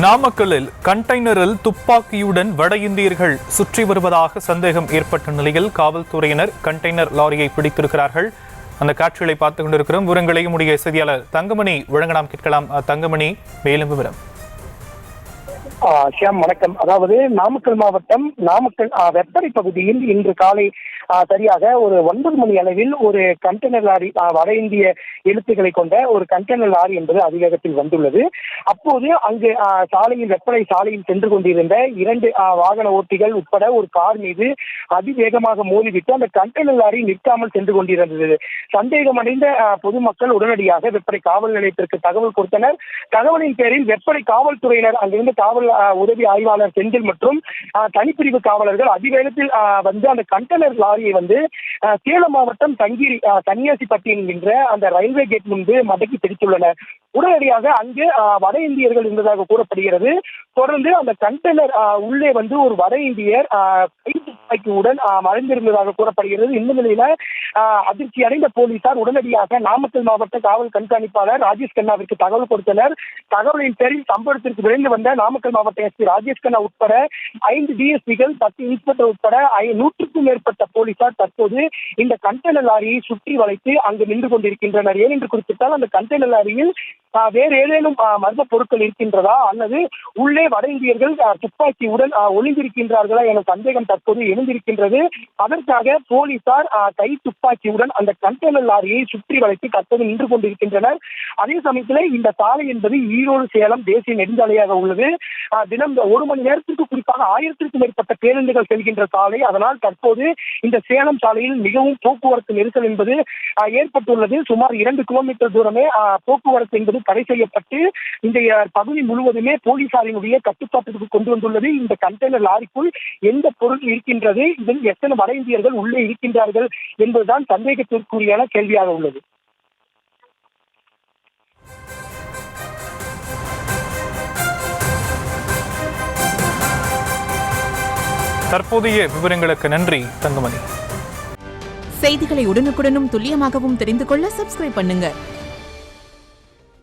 நாமக்கல்லில் கண்டெய்னரில் துப்பாக்கியுடன் வட இந்தியர்கள் சுற்றி வருவதாக சந்தேகம் ஏற்பட்ட நிலையில் காவல்துறையினர் கண்டெய்னர் லாரியை பிடித்திருக்கிறார்கள். அந்த காட்சிகளை பார்த்துக் கொண்டிருக்கிறோம். விவரங்களை உடைய செய்தியாளர் தங்கமணி வழங்க நாம் கேட்கலாம். தங்கமணி, மேலும் விவரம். ஷியாம், வணக்கம். அதாவது நாமக்கல் மாவட்டம் நாமக்கல் வெப்படை பகுதியில் இன்று காலை சரியாக ஒரு 9 மணி அளவில் ஒரு கண்டெய்னர் லாரி, வட இந்திய எழுத்துக்களை கொண்ட ஒரு கண்டெய்னர் லாரி என்பது அதிவேகத்தில் வந்துள்ளது. அப்போது அங்கு சாலையில் வெப்படை சாலையில் சென்று கொண்டிருந்த 2 வாகன ஓட்டிகள் உட்பட ஒரு கார் மீது அதிவேகமாக மோதிவிட்டு அந்த கண்டெய்னர் லாரி நிற்காமல் சென்று கொண்டிருந்தது. சந்தேகமடைந்த பொதுமக்கள் உடனடியாக வெப்படை காவல் நிலையத்திற்கு தகவல் கொடுத்தனர். தகவலின் பேரில் வெப்படை காவல்துறையினர், அங்கிருந்து காவல் உதவி ஆய்வாளர் செந்தில் மற்றும் தனிப்பிரிவு காவலர்கள் அதிவேகத்தில் வந்து அந்த கண்டெய்னர் லாரியை வந்து சேலம் மாவட்டம் கன்னியாசிப்பட்டி என்கின்ற அந்த ரயில்வே கேட் முன்பு மடக்கி பிடித்துள்ளனர். உடனடியாக அங்கு வட இந்தியர்கள் இருந்ததாக கூறப்படுகிறது. தொடர்ந்து அந்த கண்டெய்னர் உள்ளே வந்து ஒரு வட இந்தியர் கைத்துப்பாக்கியுடன் மறைந்திருந்ததாக கூறப்படுகிறது. இந்த நிலையில அதிர்ச்சி அடைந்த போலீசார் உடனடியாக நாமக்கல் மாவட்ட காவல் கண்காணிப்பாளர் ராஜேஷ் கண்ணாவிற்கு தகவல் கொடுத்தனர். தகவலின் பேரில் சம்பவத்திற்கு விரைந்து வந்த நாமக்கல் மாவட்ட எஸ்பி ராஜேஷ் கண்ணா உட்பட 5 டிஎஸ்பிகள், 10 இன்ஸ்பெக்டர் உட்பட 100க்கும் மேற்பட்ட போலீசார் தற்போது இந்த கண்டெய்னர் லாரியை சுற்றி வளைத்து அங்கு நின்று கொண்டிருக்கின்றனர். ஏனென்று குறிப்பிட்டால் அந்த கண்டெய்னர் லாரியில் வேறு ஏதேனும் மர்ம பொருட்கள் இருக்கின்றதா அல்லது உள்ளே வட இந்தியர்கள் துப்பாக்கியுடன் ஒளிந்திருக்கின்றார்களா என சந்தேகம் தற்போது எழுந்திருக்கின்றது. அதற்காக போலீசார் கை துப்பாக்கியுடன் அந்த கண்டெய்னர் லாரியை சுற்றி வளைத்து தற்போது நின்று கொண்டிருக்கின்றனர். அதே சமயத்தில் இந்த சாலை என்பது ஈரோடு சேலம் தேசிய நெடுஞ்சாலையாக உள்ளது. தினம் 1 மணி நேரத்திற்கு குறிப்பாக 1000க்கும் மேற்பட்ட பேருந்துகள் செல்கின்ற சாலை. அதனால் தற்போது இந்த சேலம் சாலையில் மிகவும் போக்குவரத்து நெரிசல் என்பது ஏற்பட்டுள்ளது. சுமார் 2 கிலோமீட்டர் தூரமே போக்குவரத்து என்பது தடை செய்யப்பட்டு இந்த பகுதி முழுவதுமே போலீசாரினுடைய கட்டுப்பாட்டுக்கு கொண்டு வந்துள்ளது. இந்த கண்டெய்னர் லாரிக்குள் எந்த பொருள் இருக்கின்றது, இதில் எத்தனை வட இந்தியர்கள் உள்ளே இருக்கின்றார்கள் என்பதுதான் சந்தேகத்திற்குரியான கேள்வியாக உள்ளது. தற்போதைய விவரங்களுக்கு நன்றி தங்கமணி. செய்திகளை உடனுக்குடனும் துல்லியமாகவும் தெரிந்து கொள்ள சப்ஸ்கிரைப் பண்ணுங்க.